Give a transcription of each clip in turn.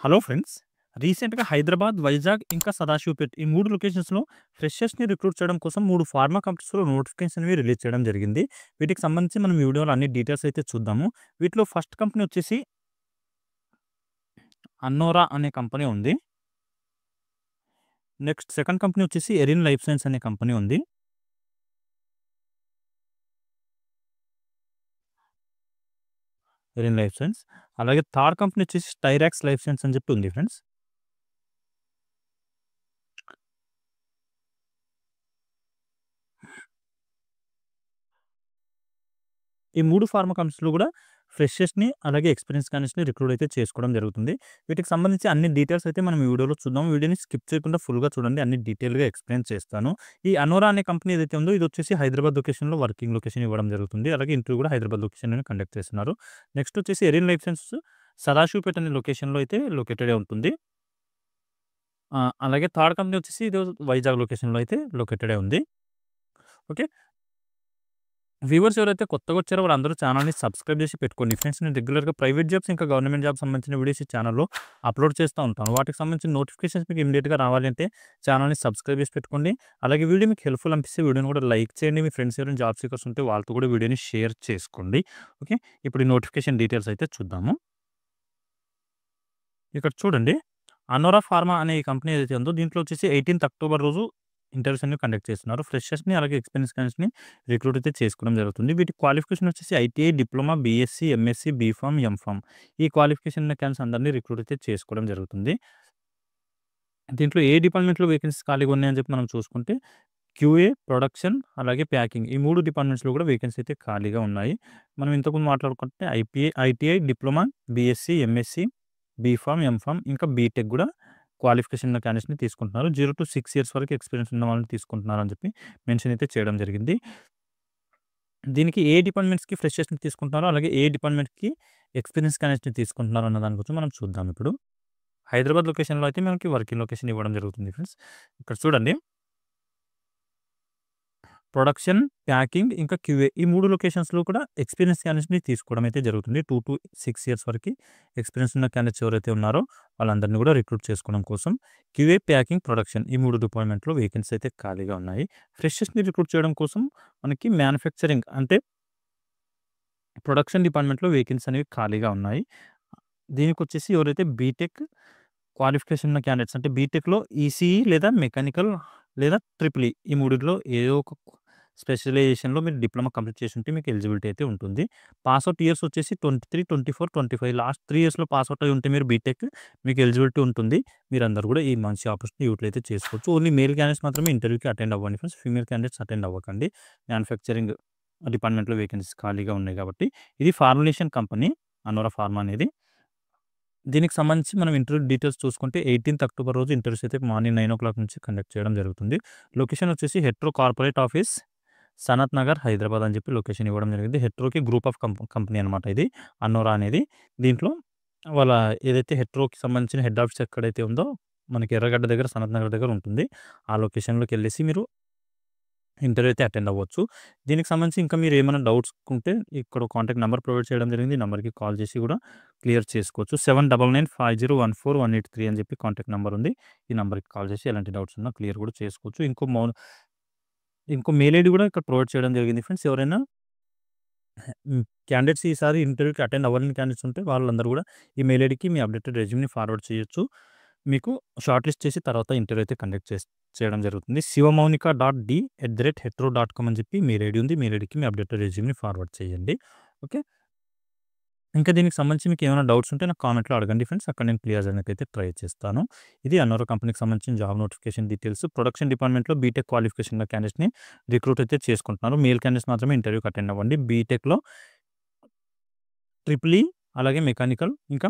Hello friends. రీసెంట్‌గా హైదరాబాద్, వైజాగ్ ఇంకా సదాశివపేట్ ఈ 3 లొకేషన్స్‌లో ఫ్రెషర్స్‌ని రిక్రూట్ చేయడం కోసం 3 ఫార్మా కంపెనీస్‌లో నోటిఫికేషన్‌వి రిలీజ్ చేయడం జరిగింది. వీటికి సంబంధించి మనం ఈ వీడియోలో అన్ని డీటెయిల్స్ అయితే చూద్దాము. వీటిలో ఫస్ట్ కంపెనీ వచ్చేసి అన్నోరా అనే కంపెనీ ఉంది. నెక్స్ట్ సెకండ్ కంపెనీ వచ్చేసి ఎరిన్ లైఫ్ సైన్స్ అనే కంపెనీ ఉంది. Erin life science. అలాగే థర్డ్ కంపెనీ వచ్చేసి స్టైరాక్స్ లైఫ్ సైన్స్ అని చెప్పి ఉంది ఫ్రెండ్స్. ఈ 3 ఫార్మా కంపెనీస్‌లో కూడా ఫ్రెషర్స్‌ని అలాగే ఎక్స్‌పీరియన్స్ క్యాండిడేట్స్‌ని రిక్రూట్ అయితే చేసుకోవడం జరుగుతుంది. వీటికి సంబంధించి అన్ని డీటెయిల్స్ అయితే మనం ఈ వీడియోలో చూద్దాం. వీడియోని స్కిప్ చేయకుండా ఫుల్‌గా చూడండి. అన్ని డీటెయిల్‌గా ఎక్స్‌ప్లెయిన్ చేస్తాను. ఈ అనోరా అనే కంపెనీ ఏదైతే ఉందో ఇది వచ్చేసి హైదరాబాద్ లొకేషన్‌లో వర్కింగ్ లొకేషన్ ఇవ్వడం జరుగుతుంది. అలాగే ఇంటర్వ్యూ కూడా హైదరాబాద్ లొకేషన్‌లోనే కండక్ట్ చేస్తున్నారు. నెక్స్ట్ వచ్చేసి ఎరిన్ లైఫ్ సైన్స్ సదాశివపేట అనే లొకేషన్‌లో అయితే లొకేటెడ్ అయి ఉంటుంది. అలాగే థర్డ్ కంపెనీ వచ్చేసి ఇది వైజాగ్ లొకేషన్‌లో అయితే లొకేటెడ్ అయి ఉంది. ఓకే. వ్యూవర్స్ ఎవరైతే కొత్తగా వచ్చారో వాళ్ళందరూ ఛానల్‌ని సబ్స్క్రైబ్ చేసి పెట్టుకోండి. ఫ్రెండ్స్ నేను రెగ్యులర్‌గా ప్రైవేట్ జాబ్స్ ఇంకా గవర్నమెంట్ జాబ్స్ సంబంధించిన వీడియోస్ ఈ ఛానల్‌లో అప్లోడ్ చేస్తూ ఉంటాను. వాటికి సంబంధించిన నోటిఫికేషన్స్ మీకు ఇమ్మీడియేట్‌గా రావాలి అంటే ఛానల్‌ని సబ్స్క్రైబ్ చేసి పెట్టుకోండి. అలాగే వీడియో మీకు హెల్ప్‌ఫుల్ అనిపిస్తే వీడియోని కూడా లైక్ చేయండి. మీ ఫ్రెండ్స్ ఎవరైనా జాబ్ సీకర్స్ ఉంటే వాళ్ళతో కూడా వీడియోని షేర్ చేసుకోండి. ఓకే. ఇప్పుడు ఈ నోటిఫికేషన్ డీటెయిల్స్ అయితే చూద్దాము. ఇక్కడ చూడండి. అనోరా ఫార్మా అనే ఈ కంపెనీ ఏదైతే ఉందో దీంట్లో వచ్చేసి 18థ్ అక్టోబర్ రోజు ఇంటర్వ్యూస్ అన్ని కండక్ట్ చేస్తున్నారు. ఫ్రెషర్స్‌ని అలాగే ఎక్స్‌పీరియన్స్ క్యాండిడేట్స్‌ని రిక్రూట్ అయితే చేసుకోవడం జరుగుతుంది. వీటి క్వాలిఫికేషన్ వచ్చేసి ITI, diploma, BSc, MSc, BPharm, MPharm ఈ క్వాలిఫికేషన్ ఉన్న క్యాండిడేట్స్ అందరిని రిక్రూట్ అయితే చేసుకోవడం జరుగుతుంది. దీంట్లో ఏ డిపార్ట్మెంట్‌లో వేకెన్సీస్ ఖాళీగా ఉన్నాయని చెప్పి మనం చూసుకుంటే క్యూఏ, ప్రొడక్షన్ అలాగే ప్యాకింగ్ ఈ 3 డిపార్ట్మెంట్స్‌లో కూడా వేకెన్సీ అయితే ఖాళీగా ఉన్నాయి. మనం ఇంతకుముందు మాట్లాడుకుంటే ITI, diploma, BSc, MSc, BPharm, MPharm ఇంకా బీటెక్ కూడా క్వాలిఫికేషన్ ఉన్న క్యాండిడేట్స్‌ని తీసుకుంటున్నారు. 0-6 ఇయర్స్ వరకు ఎక్స్‌పీరియన్స్ ఉన్న వాళ్ళని తీసుకుంటున్నారని చెప్పి మెన్షన్ అయితే చేయడం జరిగింది. దీనికి ఏ డిపార్ట్మెంట్స్‌కి ఫ్రెషర్స్‌ని తీసుకుంటున్నారో, అలాగే ఏ డిపార్ట్మెంట్‌కి ఎక్స్‌పీరియన్స్ క్యాండిడేట్స్‌ని తీసుకుంటున్నారో అన్న దాని గురించి మనం చూద్దాం ఇప్పుడు. హైదరాబాద్ లొకేషన్‌లో అయితే మనకి వర్కింగ్ లొకేషన్ ఇవ్వడం జరుగుతుంది ఫ్రెండ్స్. ఇక్కడ చూడండి. ప్రొడక్షన్, ప్యాకింగ్ ఇంకా క్యూఏ ఈ 3 లొకేషన్స్‌లో కూడా ఎక్స్‌పీరియన్స్ క్యాండిడేట్స్‌ని తీసుకోవడం అయితే జరుగుతుంది. 2-6 ఇయర్స్ వరకి ఎక్స్‌పీరియన్స్ ఉన్న క్యాండిడేట్స్ ఎవరైతే ఉన్నారో వాళ్ళందరిని కూడా రిక్రూట్ చేసుకోవడం కోసం క్యూఏ, ప్యాకింగ్, ప్రొడక్షన్ ఈ 3 డిపార్ట్మెంట్‌లో వేకెన్సీ అయితే ఖాళీగా ఉన్నాయి. ఫ్రెషర్స్‌ని రిక్రూట్ చేయడం కోసం మనకి మ్యానుఫ్యాక్చరింగ్ అంటే ప్రొడక్షన్ డిపార్ట్మెంట్‌లో వేకెన్సీ అనేవి ఖాళీగా ఉన్నాయి. దీనికొచ్చేసి ఎవరైతే బీటెక్ క్వాలిఫికేషన్ ఉన్న క్యాండిడేట్స్ అంటే బీటెక్‌లో ఈసీఈ లేదా మెకానికల్ లేదా ట్రిపుల్ ఈ ఈ మూడిట్లో ఏదో ఒక స్పెషలైజేషన్‌లో మీరు డిప్లొమా కంప్లీట్ చేసి ఉంటే మీకు ఎలిజిబిలిటీ అయితే ఉంటుంది. పాస్‌ఔట్ ఇయర్స్ వచ్చేసి 23, 24, 25 లాస్ట్ 3 ఇయర్స్‌లో పాస్‌ఔట్ అయ్యి ఉంటే మీరు బీటెక్ మీకు ఎలిజిబిలిటీ ఉంటుంది. మీరందరూ కూడా ఈ మంచి ఆపర్చునిటీ యూటిలైజ్ అయితే చేసుకోవచ్చు. ఓన్లీ మేల్ క్యాండిడేట్స్ మాత్రమే ఇంటర్వ్యూకి అటెండ్ అవ్వండి ఫ్రెండ్స్. ఫీమేల్ క్యాండిడేట్స్ అటెండ్ అవ్వకండి. మ్యానుఫ్యాక్చరింగ్ డిపార్ట్మెంట్‌లో వేకెన్సీస్ ఖాళీగా ఉన్నాయి కాబట్టి. ఇది ఫార్ములేషన్ కంపెనీ అనోరా ఫార్మా అనేది. దీనికి సంబంధించి మనం ఇంటర్వ్యూ డీటెయిల్స్ చూసుకుంటే 18థ్ అక్టోబర్ రోజు ఇంటర్వ్యూస్ అయితే మార్నింగ్ 9:00 నుంచి కండక్ట్ చేయడం జరుగుతుంది. లొకేషన్ వచ్చేసి హెట్రో కార్పొరేట్ ఆఫీస్, సనత్ నగర్, హైదరాబాద్ అని చెప్పి లొకేషన్ ఇవ్వడం జరిగింది. హెట్రోకి గ్రూప్ ఆఫ్ కంపెనీ అనమాట ఇది అన్నోరా అనేది. దీంట్లో వాళ్ళ ఏదైతే హెట్రోకి సంబంధించిన హెడ్ ఆఫీస్ ఎక్కడైతే ఉందో మనకి ఎర్రగడ్డ దగ్గర సనత్ నగర్ దగ్గర ఉంటుంది. ఆ లొకేషన్‌లోకెళ్ళేసి మీరు ఇంటర్వ్యూ అయితే అటెండ్ అవ్వచ్చు. దీనికి సంబంధించి ఇంకా మీరు ఏమైనా డౌట్స్ ఉంటే ఇక్కడ కాంటాక్ట్ నంబర్ ప్రొవైడ్ చేయడం జరిగింది. ఈ నంబర్‌కి కాల్ చేసి కూడా క్లియర్ చేసుకోవచ్చు. 7995014183 అని చెప్పి కాంటాక్ట్ నంబర్ ఉంది. ఈ నంబర్‌కి కాల్ చేసి ఎలాంటి డౌట్స్ ఉన్నా క్లియర్ కూడా చేసుకోవచ్చు. ఇంకో మెయిల్ ఐడీ కూడా ఇక్కడ ప్రొవైడ్ చేయడం జరిగింది ఫ్రెండ్స్. ఎవరైనా క్యాండిడేట్స్ ఈసారి ఇంటర్వ్యూకి అటెండ్ అవ్వలేని క్యాండిడేట్స్ ఉంటే వాళ్ళందరూ కూడా ఈ మెయిల్ ఐడీకి మీ అప్డేటెడ్ రెజ్యూమ్‌ని ఫార్వర్డ్ చేయొచ్చు. మీకు షార్ట్ లిస్ట్ చేసి తర్వాత ఇంటర్వ్యూ అయితే కండక్ట్ చేయడం జరుగుతుంది. శివమౌనిక.d@hetero.com అని చెప్పి మెయిల్ ఐడీ ఉంది. మెయిల్ ఐడీకి మీ అప్డేటెడ్ రెజ్యూమ్‌ని ఫార్వర్డ్ చేయండి. ఓకే. ఇంకా దీనికి సంబంధించి మీకు ఏమైనా డౌట్స్ ఉంటే నాకు కామెంట్‌లో అడగండి ఫ్రెండ్స్. అక్కడ నేను క్లియర్ చేయడానికైతే ట్రై చేస్తాను. ఇది అనోరా కంపెనీకి సంబంధించిన జాబ్ నోటిఫికేషన్ డీటెయిల్స్. ప్రొడక్షన్ డిపార్ట్మెంట్‌లో బీటెక్ క్వాలిఫికేషన్ ఉన్న క్యాండిడేట్స్‌ని రిక్రూట్ అయితే చేసుకుంటున్నారు. మేల్ క్యాండిడేట్స్ మాత్రమే ఇంటర్వ్యూకి అటెండ్ అవ్వండి. బీటెక్‌లో ట్రిపుల్ ఈ అలాగే మెకానికల్ ఇంకా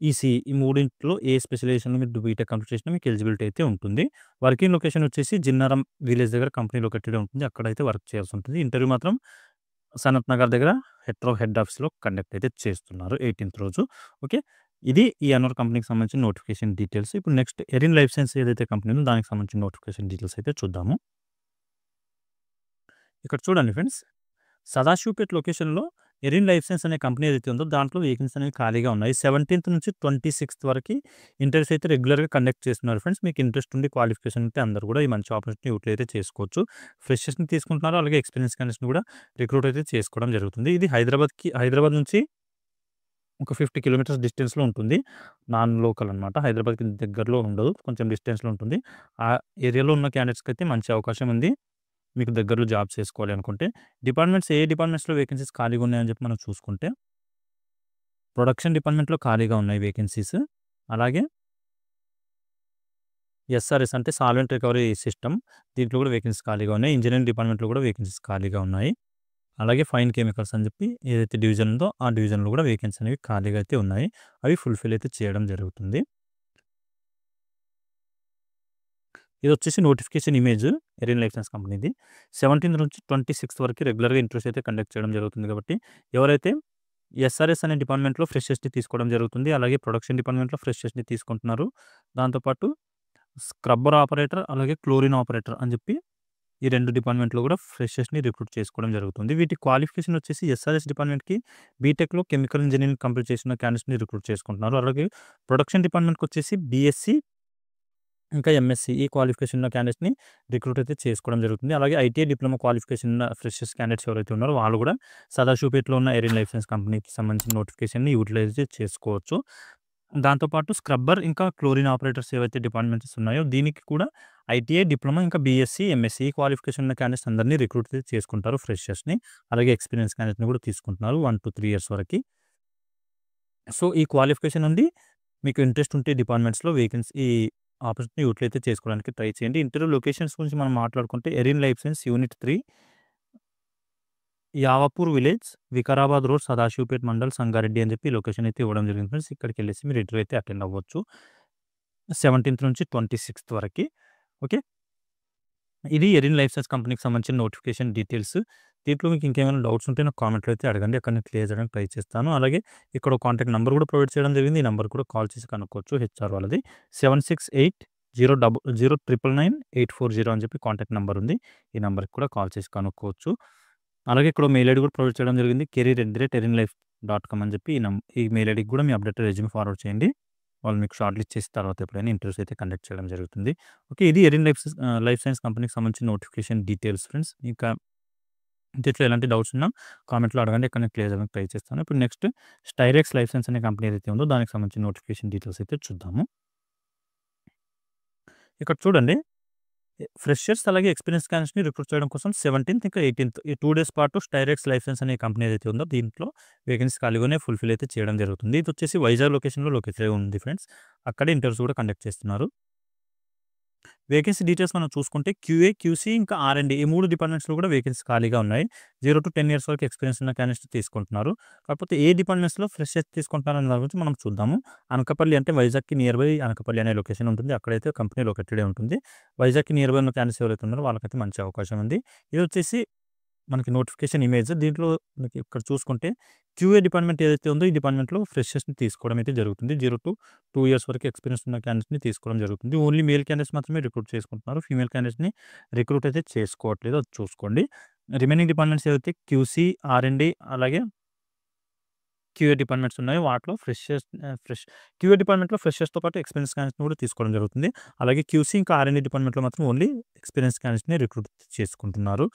ఈసీఈ ఈ మూడింట్లో ఏ స్పెషలైజేషన్‌లో మీరు బీటెక్ కంప్లీట్ చేసినా మీకు ఎలిజిబిలిటీ అయితే ఉంటుంది. వర్కింగ్ లొకేషన్ వచ్చేసి జిన్నారం విలేజ్ దగ్గర కంపెనీ లొకేటెడ్ ఉంటుంది. అక్కడైతే వర్క్ చేయాల్సి ఉంటుంది. ఇంటర్వ్యూ మాత్రం సనత్ నగర్ దగ్గర హెట్రో హెడ్ ఆఫీస్‌లో కండక్ట్ అయితే చేస్తున్నారు 18థ్ రోజు. ఓకే. ఇది ఈ అనోర్ కంపెనీకి సంబంధించిన నోటిఫికేషన్ డీటెయిల్స్. ఇప్పుడు నెక్స్ట్ ఎరిన్ లైఫ్ సైన్స్ ఏదైతే కంపెనీ ఉందో దానికి సంబంధించిన నోటిఫికేషన్ డీటెయిల్స్ అయితే చూద్దాము. ఇక్కడ చూడండి ఫ్రెండ్స్. సదాశివపేట్ లొకేషన్‌లో ఎరిన్ లైఫ్ సైన్స్ అనే కంపెనీ ఏదైతే ఉందో దాంట్లో వేకెన్సీస్ అనేవి ఖాళీగా ఉన్నాయి. 17th నుంచి 26th వరకి ఇంటర్వ్యూస్ అయితే రెగ్యులర్‌గా కండక్ట్ చేస్తున్నారు ఫ్రెండ్స్. మీకు ఇంట్రెస్ట్ ఉండి క్వాలిఫికేషన్ ఉంటే అందరూ కూడా ఈ మంచి ఆపర్చునిటీ యూటిలైజ్ అయితే చేసుకోవచ్చు. ఫ్రెషర్స్‌ని తీసుకుంటున్నారు. అలాగే ఎక్స్‌పీరియన్స్ క్యాండిడేట్స్‌ని కూడా రిక్రూట్ అయితే చేసుకోవడం జరుగుతుంది. ఇది హైదరాబాద్ నుంచి ఒక 50 కిలోమీటర్స్ డిస్టెన్స్‌లో ఉంటుంది. నాన్ లోకల్ అనమాట. హైదరాబాద్‌కి దగ్గరలో ఉండదు. కొంచెం డిస్టెన్స్‌లో ఉంటుంది. ఆ ఏరియాలో ఉన్న క్యాండిడేట్స్‌కైతే మంచి అవకాశం ఉంది. మీకు దగ్గరలో జాబ్స్ చేసుకోవాలి అనుకుంటే. ఏ డిపార్ట్మెంట్స్‌లో వేకెన్సీస్ ఖాళీగా ఉన్నాయని చెప్పి మనం చూసుకుంటే, ప్రొడక్షన్ డిపార్ట్మెంట్‌లో ఖాళీగా ఉన్నాయి వేకెన్సీస్. అలాగే ఎస్ఆర్ఎస్ అంటే సాల్వెంట్ రికవరీ సిస్టమ్, దీంట్లో కూడా వేకెన్సీస్ ఖాళీగా ఉన్నాయి. ఇంజినీరింగ్ డిపార్ట్మెంట్‌లో కూడా వేకెన్సీస్ ఖాళీగా ఉన్నాయి. అలాగే ఫైన్ కెమికల్స్ అని చెప్పి ఏదైతే డివిజన్ ఉందో ఆ డివిజన్‌లో కూడా వేకెన్సీ అనేవి ఖాళీగా అయితే ఉన్నాయి. అవి ఫుల్‌ఫిల్ అయితే చేయడం జరుగుతుంది. ఇదొచ్చేసి notification image Erin life science కంపెనీది. 17 నుంచి 26 వరకు రెగ్యులర్‌గా ఇంటర్వ్యూస్ అయితే కండక్ట్ చేయడం జరుగుతుంది కాబట్టి, ఎవరైతే ఎస్ఆర్ఎస్ అనే డిపార్ట్మెంట్‌లో ఫ్రెషర్స్‌ని తీసుకోవడం జరుగుతుంది. అలాగే ప్రొడక్షన్ డిపార్ట్మెంట్‌లో ఫ్రెషర్స్‌ని తీసుకుంటున్నారు. దాంతో పాటు స్క్రబ్బర్ ఆపరేటర్, అలాగే క్లోరిన్ ఆపరేటర్ అని చెప్పి ఈ 2 డిపార్ట్మెంట్‌లో కూడా ఫ్రెషర్స్‌ని రిక్రూట్ చేసుకోవడం జరుగుతుంది. వీటి క్వాలిఫికేషన్ వచ్చేసి ఎస్ఆర్ఎస్ డిపార్ట్మెంట్‌కి బీటెక్‌లో కెమికల్ ఇంజినీరింగ్ కంప్లీట్ చేసిన క్యాండిడేట్స్‌ని రిక్రూట్ చేసుకుంటున్నారు. అలాగే ప్రొడక్షన్ డిపార్ట్మెంట్‌కి వచ్చేసి బీఎస్సీ ఇంకా ఎంఎస్సీ ఈ క్వాలిఫికేషన్ ఉన్న క్యాండిడేట్స్‌ని రిక్రూట్ అయితే చేసుకోవడం జరుగుతుంది. అలాగే ఐటీఐ డిప్లొమా క్వాలిఫికేషన్ ఉన్న ఫ్రెషర్స్ క్యాండిడేట్స్ ఎవరైతే ఉన్నారో వాళ్ళు కూడా సదాశివపేటలో ఉన్న ఎరిన్ లైఫ్ సైన్స్ కంపెనీకి సంబంధించిన నోటిఫికేషన్‌ని యూటిలైజ్ చేసుకోవచ్చు. దాంతో పాటు స్క్రబ్బర్ ఇంకా క్లోరిన్ ఆపరేటర్స్ ఏవైతే డిపార్ట్మెంట్స్ ఉన్నాయో దీనికి కూడా ఐటీఐ డిప్లొమా ఇంకా బీఎస్సీ, ఎంఎస్సీ ఈ క్వాలిఫికేషన్ ఉన్న క్యాండిడేట్స్ అందరినీ రిక్రూట్ చేసుకుంటారు ఫ్రెషర్స్‌ని. అలాగే ఎక్స్‌పీరియన్స్ క్యాండిడేట్‌ని కూడా తీసుకుంటున్నారు 1-3 ఇయర్స్ వరకి. సో, ఈ క్వాలిఫికేషన్ నుండి మీకు ఇంట్రెస్ట్ ఉంటే డిపార్ట్మెంట్స్‌లో ఈ ఆపర్చునిటీ యూటిలైజ్ అయితే చేసుకోవడానికి ట్రై చేయండి. ఇంటర్వ్యూ లొకేషన్స్ గురించి మనం మాట్లాడుకుంటే Erin life science unit 3 Yavapur village, Vikarabad road, Sadashivpet mandal, Sangareddy అని చెప్పి లొకేషన్ అయితే ఇవ్వడం జరిగింది ఫ్రెండ్స్. ఇక్కడికెళ్ళేసి మీరు ఇంటర్వ్యూ అయితే అటెండ్ అవ్వచ్చు. 17th నుంచి 26th వరకి. ఓకే. ఇది ఎరిన్ లైఫ్ సైన్స్ కంపెనీకి సంబంధించిన నోటిఫికేషన్ డీటెయిల్స్. దీంట్లో మీకు ఇంకేమైనా డౌట్స్ ఉంటే నాకు కామెంట్‌లో అయితే అడగండి. అక్కడ నేను క్లియర్ చేయడానికి ట్రై చేస్తాను. అలాగే ఇక్కడ ఒక కాంటాక్ట్ నంబర్ కూడా ప్రొవైడ్ చేయడం జరిగింది. ఈ నంబర్‌కి కూడా కాల్ చేసి కనుక్కోవచ్చు. హెచ్ఆర్ వాళ్ళది 7680999840 అని చెప్పి కాంటాక్ట్ నంబర్ ఉంది. ఈ నంబర్‌కి కూడా కాల్ చేసి కనుక్కోవచ్చు. అలాగే ఇక్కడ మెయిల్ ఐడీ కూడా ప్రొవైడ్ చేయడం జరిగింది. career@erinlife.com అని చెప్పి ఈ మెయిల్ ఐడీకి కూడా మీ అప్డేటెడ్ రెజ్యూమ్ ఫార్వర్డ్ చేయండి. వాళ్ళు మీకు షార్ట్ లిస్ట్ చేసిన తర్వాత ఎప్పుడైనా ఇంటర్వ్యూస్ అయితే కండక్ట్ చేయడం జరుగుతుంది. ఓకే. ఇది ఎరిన్ లైఫ్ సైన్స్ కంపెనీకి సంబంధించిన నోటిఫికేషన్ డీటెయిల్స్ ఫ్రెండ్స్. ఇంకా దీంట్లో ఎలాంటి డౌట్స్ ఉన్నా కామెంట్‌లో అడగండి. ఇక్కడ నేను క్లియర్ చేయడానికి ట్రై చేస్తాను. ఇప్పుడు నెక్స్ట్ స్టైరెక్స్ లైఫ్ సైన్స్ అనే కంపెనీ ఏదైతే ఉందో దానికి సంబంధించిన నోటిఫికేషన్ డీటెయిల్స్ అయితే చూద్దాము. ఇక్కడ చూడండి. ఫ్రెషర్స్ అలాగే ఎక్స్‌పీరియన్స్ క్యాండిడేట్స్‌ని రిక్రూట్ చేయడం కోసం 17th ఇంకా 18th ఈ 2 డేస్ పాటు స్టైరెక్స్ లైఫ్ సైన్స్ అనే కంపెనీ ఏదైతే ఉందో దీంట్లో వేకెన్సీ ఖాళీగానే ఫుల్‌ఫిల్ అయితే చేయడం జరుగుతుంది. ఇది వచ్చేసి వైజాగ్ లొకేషన్‌లో లొకేట్ అయి ఉంది ఫ్రెండ్స్. అక్కడే ఇంటర్వ్యూస్ కూడా కండక్ట్ చేస్తున్నారు. వేకెన్సీ డీటెయిల్స్ మనం చూసుకుంటే క్యూఏ, క్యూసీ ఇంకా ఆర్&డి ఈ 3 డిపార్ట్మెంట్స్‌లో కూడా వేకెన్సీ ఖాళీగా ఉన్నాయి. 0-10 ఇయర్స్ వరకు ఎక్స్‌పీరియన్స్ ఉన్న క్యాండిడేట్స్‌ని తీసుకుంటున్నారు. కాకపోతే ఏ డిపార్ట్మెంట్స్‌లో ఫ్రెషర్స్ తీసుకుంటున్నారనే దాని గురించి మనం చూద్దాము. అనకాపల్లి అంటే వైజాగ్‌కి నియర్ బై అనకాపల్లి అనే లొకేషన్ ఉంటుంది. అక్కడైతే కంపెనీ లొకేటెడ్ అయి ఉంటుంది. వైజాగ్‌కి నియర్ బై ఉన్న క్యాండిడేట్స్ ఎవరైతే ఉన్నారో వాళ్ళకైతే మంచి అవకాశం ఉంది. ఇది వచ్చేసి మనకి నోటిఫికేషన్ ఇమేజ్. దీంట్లో మనకి ఇక్కడ చూసుకుంటే క్యూఏ డిపార్ట్మెంట్ ఏదైతే ఉందో ఈ డిపార్ట్మెంట్‌లో ఫ్రెషర్స్‌ని తీసుకోవడం అయితే జరుగుతుంది. 0-2 ఇయర్స్ వరకు ఎక్స్‌పీరియన్స్ ఉన్న క్యాండిడేట్స్‌ని తీసుకోవడం జరుగుతుంది. ఓన్లీ మేల్ క్యాండిడేట్స్ మాత్రమే రిక్రూట్ చేసుకుంటున్నారు. ఫీమేల్ క్యాండిడేట్స్‌ని రిక్రూట్ అయితే చేసుకోవట్లేదు. అది చూసుకోండి. రిమైనింగ్ డిపార్ట్మెంట్స్ ఏవైతే క్యూసీ, ఆర్&డి అలాగే క్యూఏ డిపార్ట్మెంట్స్ ఉన్నాయో వాటిలో క్యూఏ డిపార్ట్మెంట్‌లో ఫ్రెషర్స్‌తో పాటు ఎక్స్‌పీరియన్స్ క్యాండిడేట్స్‌ని కూడా తీసుకోవడం జరుగుతుంది. అలాగే క్యూసీ ఇంకా ఆర్&డి డిపార్ట్మెంట్‌లో మాత్రం ఓన్లీ ఎక్స్‌పీరియన్స్ క్యాండిడేట్స్‌ని రిక్రూట్ చేసుకుంటున్నారు.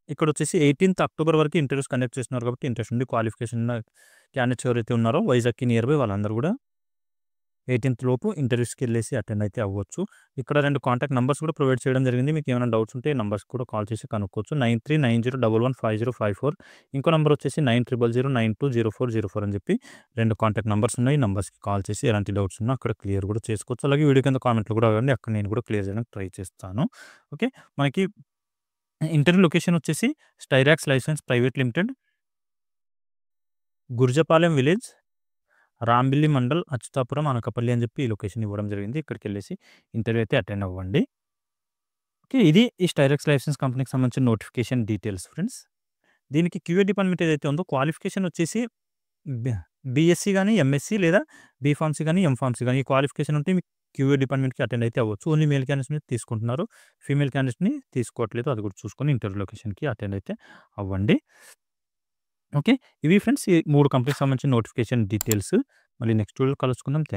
ఇక్కడొచ్చేసి 18th అక్టోబర్ వరకు ఇంటర్వ్యూస్ కండక్ట్ చేస్తున్నారు కాబట్టి ఇంట్రెస్ట్ ఉండి క్వాలిఫికేషన్ ఉన్న క్యాండిడేట్స్ ఎవరైతే ఉన్నారో వైజాగ్‌కి నియర్ బై వాళ్ళందరూ కూడా 18th లోపు ఇంటర్వ్యూస్‌కెళ్ళేసి అటెండ్ అయితే అవ్వచ్చు. ఇక్కడ 2 కాంటాక్ట్ నంబర్స్ కూడా ప్రొవైడ్ చేయడం జరిగింది. మీకు ఏమైనా డౌట్స్ ఉంటే ఈ నంబర్స్‌కి కూడా కాల్ చేసి కనుక్కోవచ్చు. 9390115054 ఇంకో నంబర్ వచ్చేసి 9000920404 అని చెప్పి 2 కాంటాక్ట్ నంబర్స్ ఉన్నాయి. ఈ నంబర్స్‌కి కాల్ చేసి ఎలాంటి డౌట్స్ ఉన్నా అక్కడ క్లియర్ కూడా చేసుకోవచ్చు. అలాగే వీడియో కింద కామెంట్‌లో కూడా అడగండి. అక్కడ నేను కూడా క్లియర్ చేయడానికి ట్రై చేస్తాను. ఓకే. మనకి ఇంటర్వ్యూ లొకేషన్ వచ్చేసి Styrax life science private limited, Gurjapalem village, Rambilli mandal, Achutapuram, Anakapalli అని చెప్పి ఈ లొకేషన్ ఇవ్వడం జరిగింది. ఇక్కడికెళ్ళేసి ఇంటర్వ్యూ అయితే అటెండ్ అవ్వండి. ఓకే. ఇది ఈ స్టైరాక్స్ లైఫ్ సైన్స్ కంపెనీకి సంబంధించిన నోటిఫికేషన్ డీటెయిల్స్ ఫ్రెండ్స్. దీనికి క్యూఏ డిపార్ట్మెంట్ ఏదైతే ఉందో క్వాలిఫికేషన్ వచ్చేసి బి బీఎస్సీ గాని, ఎంఎస్సీ లేదా బీఫార్మసీ గాని, ఎంఫార్మసీ గాని ఈ క్వాలిఫికేషన్ ఉంటే మీకు క్యూఏ డిపార్ట్మెంట్‌కి అటెండ్ అయితే అవ్వచ్చు. ఓన్లీ మేల్ క్యాండిడేట్స్‌ని తీసుకుంటున్నారు. ఫీమేల్ క్యాండిడేట్స్‌ని తీసుకోవట్లేదు. అది కూడా చూసుకొని ఇంటర్వ్యూ లొకేషన్‌కి అటెండ్ అయితే అవ్వండి. ఓకే. ఇవి ఫ్రెండ్స్ ఈ 3 కంపెనీకి సంబంధించిన నోటిఫికేషన్ డీటెయిల్స్. మళ్ళీ నెక్స్ట్ వీడియోలో కలుసుకుందాం. థాంక్